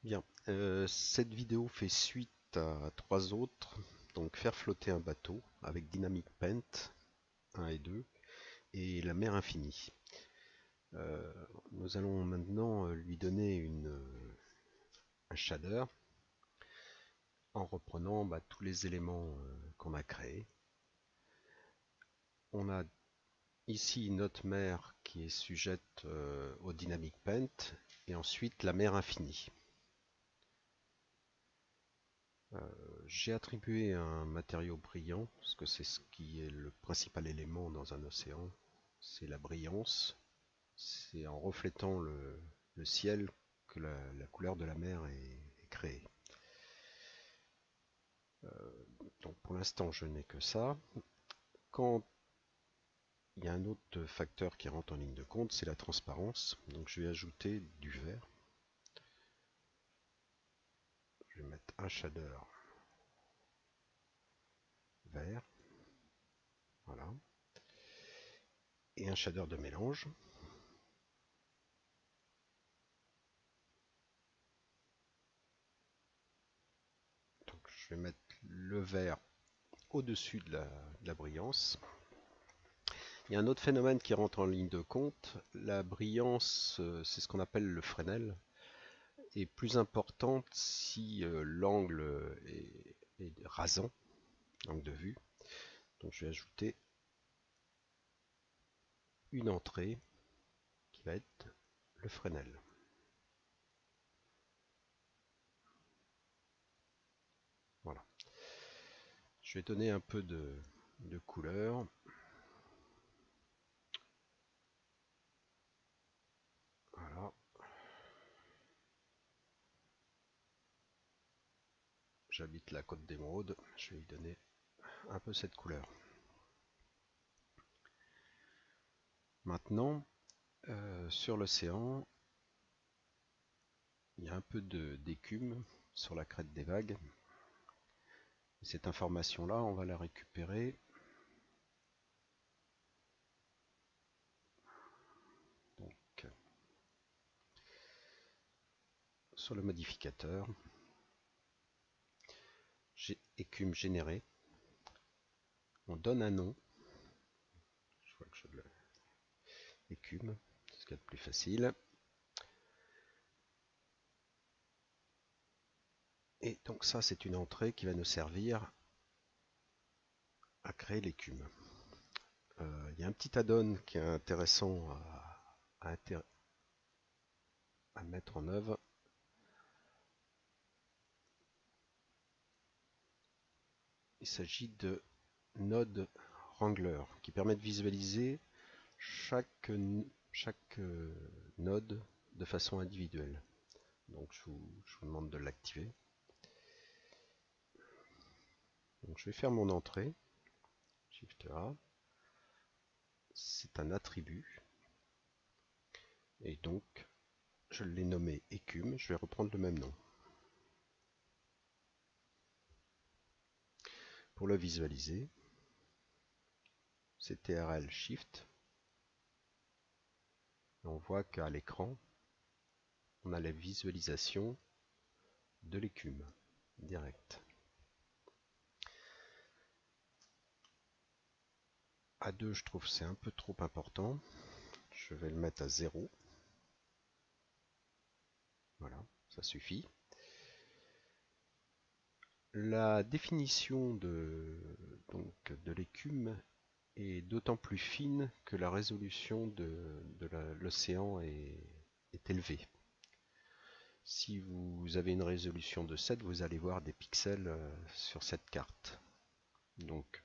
Bien, cette vidéo fait suite à trois autres. Donc faire flotter un bateau avec Dynamic Paint 1 et 2 et la mer infinie. Euh, Nous allons maintenant lui donner un shader en reprenant tous les éléments qu'on a créés. On a ici notre mer qui est sujette au Dynamic Paint et ensuite la mer infinie. Euh, J'ai attribué un matériau brillant, parce que c'est ce qui est le principal élément dans un océan, c'est la brillance. C'est en reflétant le ciel que la couleur de la mer est créée. Donc pour l'instant je n'ai que ça. Quand il y a un autre facteur qui rentre en ligne de compte, c'est la transparence. Donc je vais ajouter du vert. Je vais mettre un shader vert, voilà, et un shader de mélange. Donc je vais mettre le vert au-dessus de la brillance. Il y a un autre phénomène qui rentre en ligne de compte. La brillance, c'est ce qu'on appelle le Fresnel, est plus importante si l'angle est rasant, l'angle de vue. Donc je vais ajouter une entrée qui va être le Fresnel. Voilà. Je vais donner un peu de couleur. Voilà. J'habite la côte d'Émeraude. Je vais lui donner un peu cette couleur. Maintenant, sur l'océan, il y a un peu d'écume sur la crête des vagues. Cette information-là, on va la récupérer donc, sur le modificateur. Écume générée. On donne un nom. Je vois que je le écume, c'est ce qu'il y a de plus facile. Et donc ça, c'est une entrée qui va nous servir à créer l'écume. Il y a un petit add-on qui est intéressant à mettre en œuvre. Il s'agit de Node Wrangler qui permet de visualiser chaque node de façon individuelle. Donc je vous demande de l'activer. Donc je vais faire mon entrée. Shift A. C'est un attribut. Et donc je l'ai nommé écume. Je vais reprendre le même nom. Pour le visualiser, c'est TRL Shift. Et on voit qu'à l'écran, on a la visualisation de l'écume direct. À 2, je trouve c'est un peu trop important. Je vais le mettre à 0. Voilà, ça suffit. La définition de l'écume est d'autant plus fine que la résolution de l'océan est élevée. Si vous avez une résolution de 7, vous allez voir des pixels sur cette carte. Donc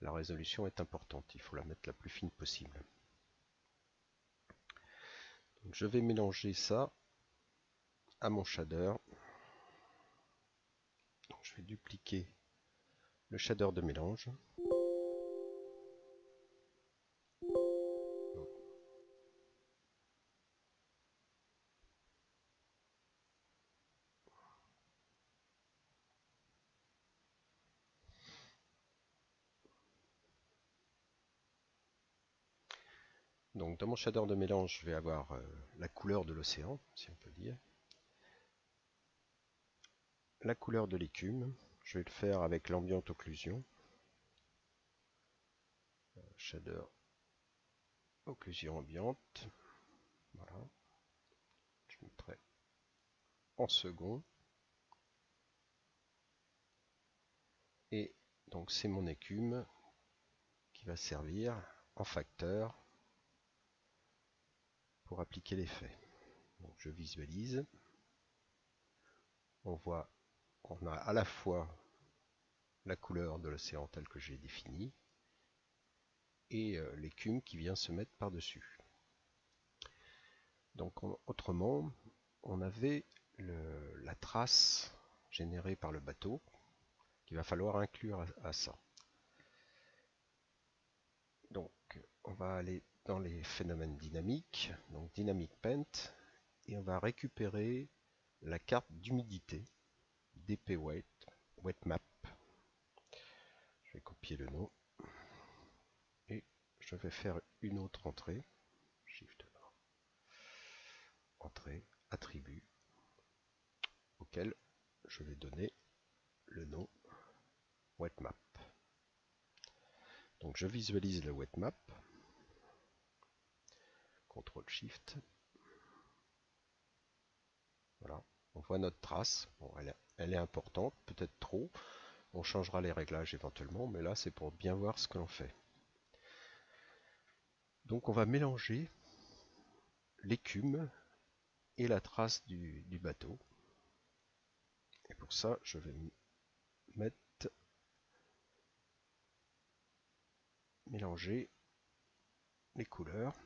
la résolution est importante, il faut la mettre la plus fine possible. Donc, je vais mélanger ça à mon shader. Donc, je vais dupliquer le shader de mélange. Donc dans mon shader de mélange, je vais avoir la couleur de l'océan, si on peut dire. la couleur de l'écume. Je vais le faire avec l'ambient occlusion. Shader occlusion ambiante. Voilà. Je mettrai en second. Et donc c'est mon écume qui va servir en facteur pour appliquer l'effet. Donc je visualise. On voit qu'on a à la fois la couleur de l'océan telle que j'ai définie et l'écume qui vient se mettre par-dessus. Donc autrement, on avait la trace générée par le bateau qu'il va falloir inclure à ça. Donc on va aller dans les phénomènes dynamiques, donc Dynamic Paint, et on va récupérer la carte d'humidité DP Wet Map. Je vais copier le nom et je vais faire une autre entrée. Shift A. Entrée, attribut, auquel je vais donner le nom Wet Map. Donc je visualise le Wet Map. CTRL SHIFT. Voilà, on voit notre trace. Bon, elle est importante, peut-être trop. On changera les réglages éventuellement, mais là c'est pour bien voir ce que l'on fait. Donc on va mélanger l'écume et la trace du bateau. Et pour ça, je vais mettre mélanger les couleurs.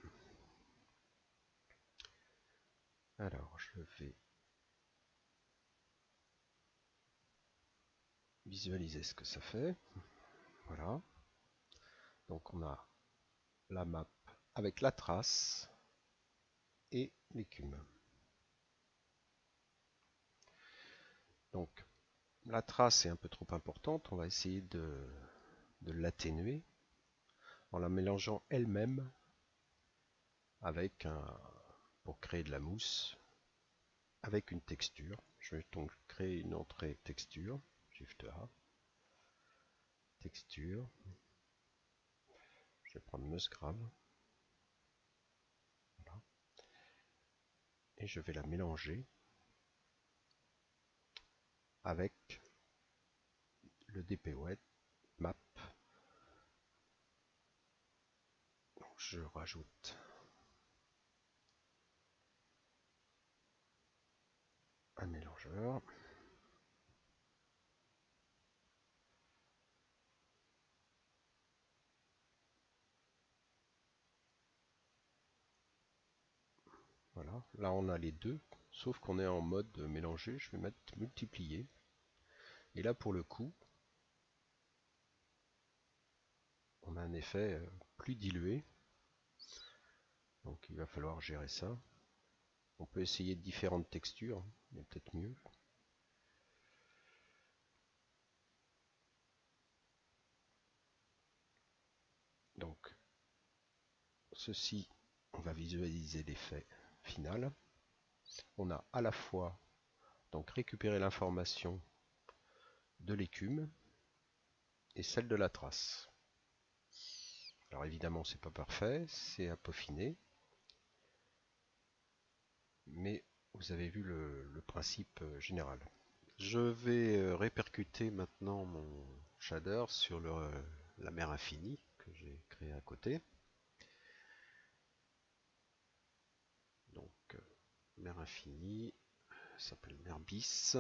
Alors je vais visualiser ce que ça fait. Voilà. Donc on a la map avec la trace et l'écume. Donc la trace est un peu trop importante, on va essayer de l'atténuer en la mélangeant elle-même avec pour créer de la mousse avec une texture. Je vais donc créer une entrée texture, Shift A, texture, je vais prendre Musgrave, voilà. Et je vais la mélanger avec le DP Wet Map. Donc je rajoute un mélangeur. Voilà, là on a les deux, sauf qu'on est en mode mélanger, je vais mettre multiplier. Et là pour le coup, on a un effet plus dilué. Donc il va falloir gérer ça. On peut essayer différentes textures, mais peut-être mieux. Donc ceci, on va visualiser l'effet final. On a à la fois donc récupéré l'information de l'écume et celle de la trace. Alors évidemment c'est pas parfait, c'est à peaufiner, mais vous avez vu le principe général. Je vais répercuter maintenant mon shader sur la mer infinie que j'ai créé à côté. Donc mer infinie, ça s'appelle mer bis.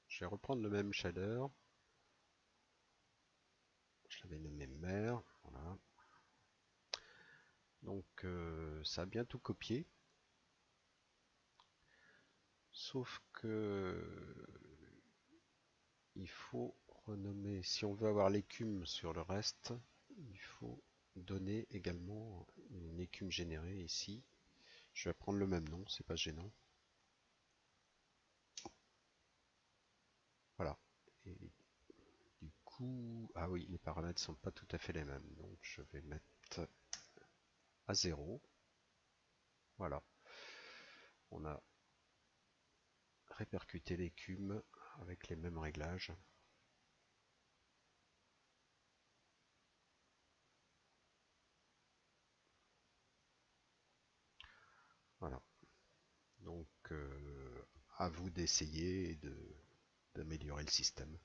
Je vais reprendre le même shader. Je l'avais nommé mer. Voilà. Donc ça a bien tout copié. Sauf que il faut renommer, si on veut avoir l'écume sur le reste, il faut donner également une écume générée ici. Je vais prendre le même nom, c'est pas gênant. Voilà. Et du coup, ah oui, les paramètres sont pas tout à fait les mêmes, donc je vais mettre à 0. Voilà. On a répercuter l'écume avec les mêmes réglages. Voilà. Donc à vous d'essayer et d'améliorer le système.